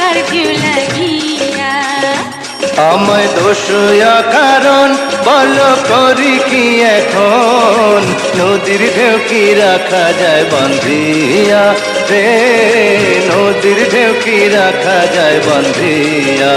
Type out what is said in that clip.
তোমার ঢেউ লাগিয়া। আমায় দোষয়া কারণ বলো করি কি এখন, নদীর ঢেউ কি রাখা যায় বান্ধিয়া রে, নদীর ঢেউ কি রাখা যায় বান্ধিয়া।